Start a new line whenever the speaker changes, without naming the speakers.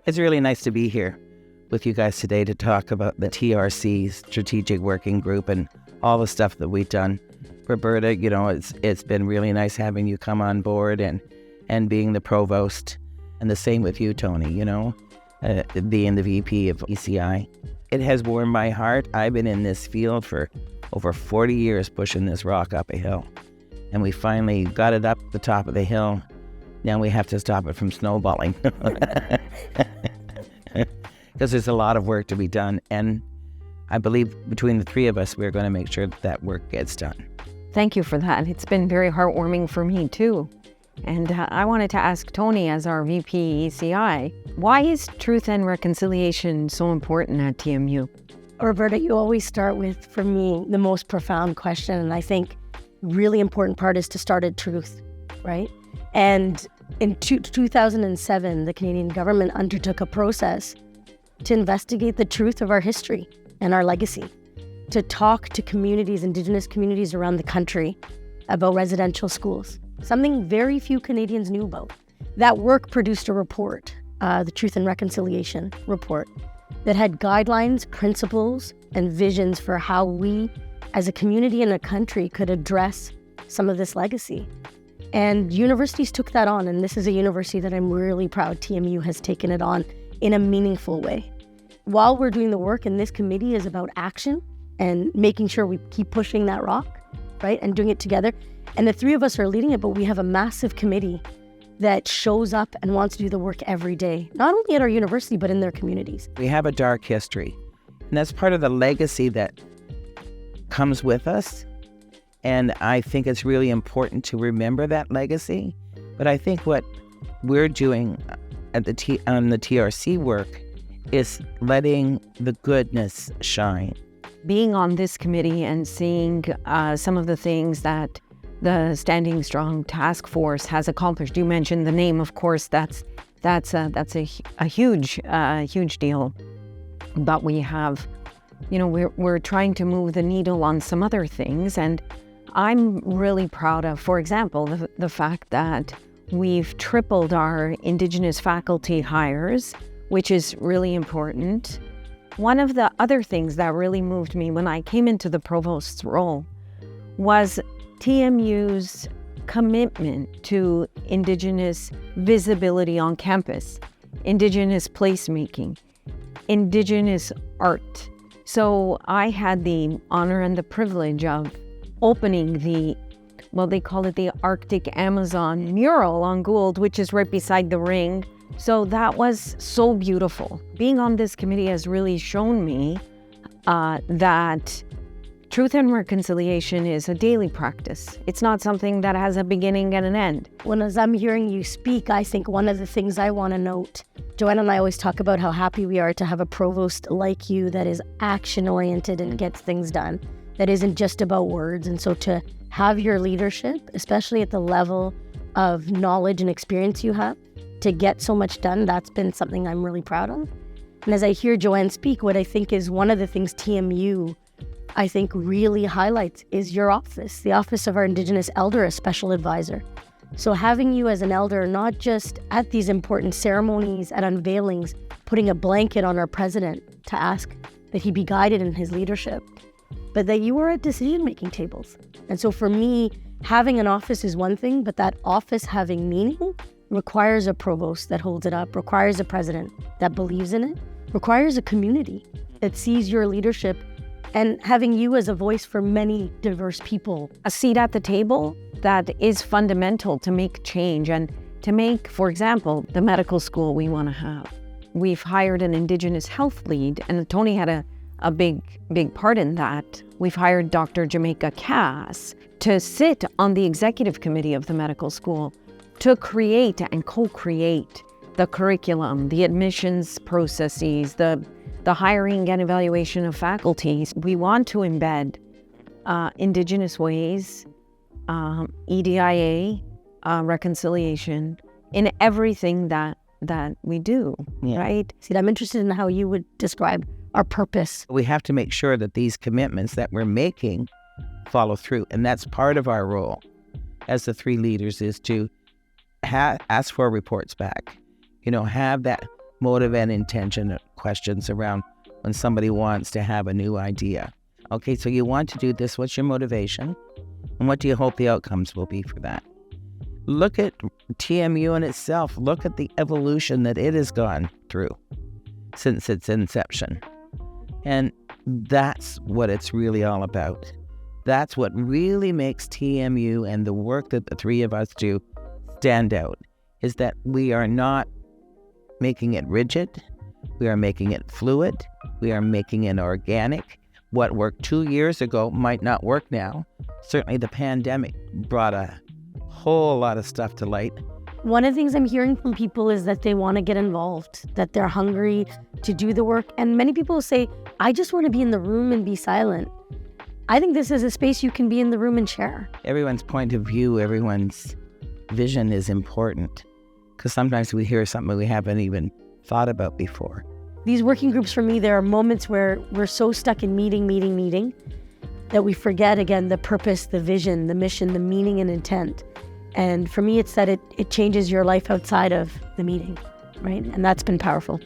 It's really nice to be here with you guys today to talk about the TRC Strategic Working Group and all the stuff that we've done. Roberta, it's been really nice having you come on board and being the provost, and the same with you, Tony, being the VP of ECI. It has warmed my heart. I've been in this field for over 40 years pushing this rock up a hill, and we finally got it up the top of the hill. Now we have to stop it from snowballing because there's a lot of work to be done, and I believe between the three of us, we're going to make sure that work gets done.
Thank you for that. It's been very heartwarming for me too. And I wanted to ask Tony, as our VP ECI, why is truth and reconciliation so important at TMU?
Roberta, you always start with, for me, the most profound question. And I think really important part is to start at truth, right? And in 2007, the Canadian government undertook a process to investigate the truth of our history and our legacy, to talk to communities, Indigenous communities around the country about residential schools, something very few Canadians knew about. That work produced a report, the Truth and Reconciliation report, that had guidelines, principles, and visions for how we as a community and a country could address some of this legacy. And universities took that on, and this is a university that I'm really proud TMU has taken it on in a meaningful way. While we're doing the work, and this committee is about action and making sure we keep pushing that rock, right, and doing it together. And the three of us are leading it, but we have a massive committee that shows up and wants to do the work every day, not only at our university, but in their communities.
We have a dark history, and that's part of the legacy that comes with us. And I think it's really important to remember that legacy. But I think what we're doing at on the TRC work is letting the goodness shine.
Being on this committee and seeing some of the things that the Standing Strong Task Force has accomplished. You mentioned the name, of course. That's a huge deal. But we have, we're trying to move the needle on some other things, and I'm really proud of, for example, the fact that we've tripled our Indigenous faculty hires, which is really important. One of the other things that really moved me when I came into the provost's role was TMU's commitment to Indigenous visibility on campus, Indigenous placemaking, Indigenous art. So I had the honor and the privilege of opening they call it the Arctic Amazon mural on Gould, which is right beside the ring. So that was so beautiful. Being on this committee has really shown me that truth and reconciliation is a daily practice. It's not something that has a beginning and an end.
As I'm hearing you speak, I think one of the things I want to note, Joanna and I always talk about how happy we are to have a provost like you that is action-oriented and gets things done, that isn't just about words. And so to have your leadership, especially at the level of knowledge and experience you have, to get so much done, that's been something I'm really proud of. And as I hear Joanne speak, what I think is one of the things TMU, I think, really highlights is your office, the Office of our Indigenous Elder as Special Advisor. So having you as an elder, not just at these important ceremonies, at unveilings, putting a blanket on our president to ask that he be guided in his leadership, but that you are at decision-making tables. And so for me, having an office is one thing, but that office having meaning requires a provost that holds it up, requires a president that believes in it, requires a community that sees your leadership and having you as a voice for many diverse people.
A seat at the table that is fundamental to make change and to make, for example, the medical school we want to have. We've hired an Indigenous health lead, and Tony had a big part in that. We've hired Dr. Jamaica Cass to sit on the executive committee of the medical school to create and co-create the curriculum, the admissions processes, the hiring and evaluation of faculties. We want to embed Indigenous ways, EDIA, reconciliation in everything that we do, right?
See, I'm interested in how you would describe our purpose.
We have to make sure that these commitments that we're making follow through. And that's part of our role as the three leaders, is to ask for reports back, have that motive and intention questions around when somebody wants to have a new idea. Okay, so you want to do this. What's your motivation? And what do you hope the outcomes will be for that? Look at TMU in itself. Look at the evolution that it has gone through since its inception. And that's what it's really all about. That's what really makes TMU and the work that the three of us do stand out, is that we are not making it rigid. We are making it fluid. We are making it organic. What worked 2 years ago might not work now. Certainly the pandemic brought a whole lot of stuff to light.
One of the things I'm hearing from people is that they want to get involved, that they're hungry to do the work. And many people say, I just want to be in the room and be silent. I think this is a space you can be in the room and share.
Everyone's point of view, everyone's vision is important, because sometimes we hear something we haven't even thought about before.
These working groups, for me, there are moments where we're so stuck in meeting, that we forget, again, the purpose, the vision, the mission, the meaning and intent. And for me, it's that it changes your life outside of the meeting, right? And that's been powerful.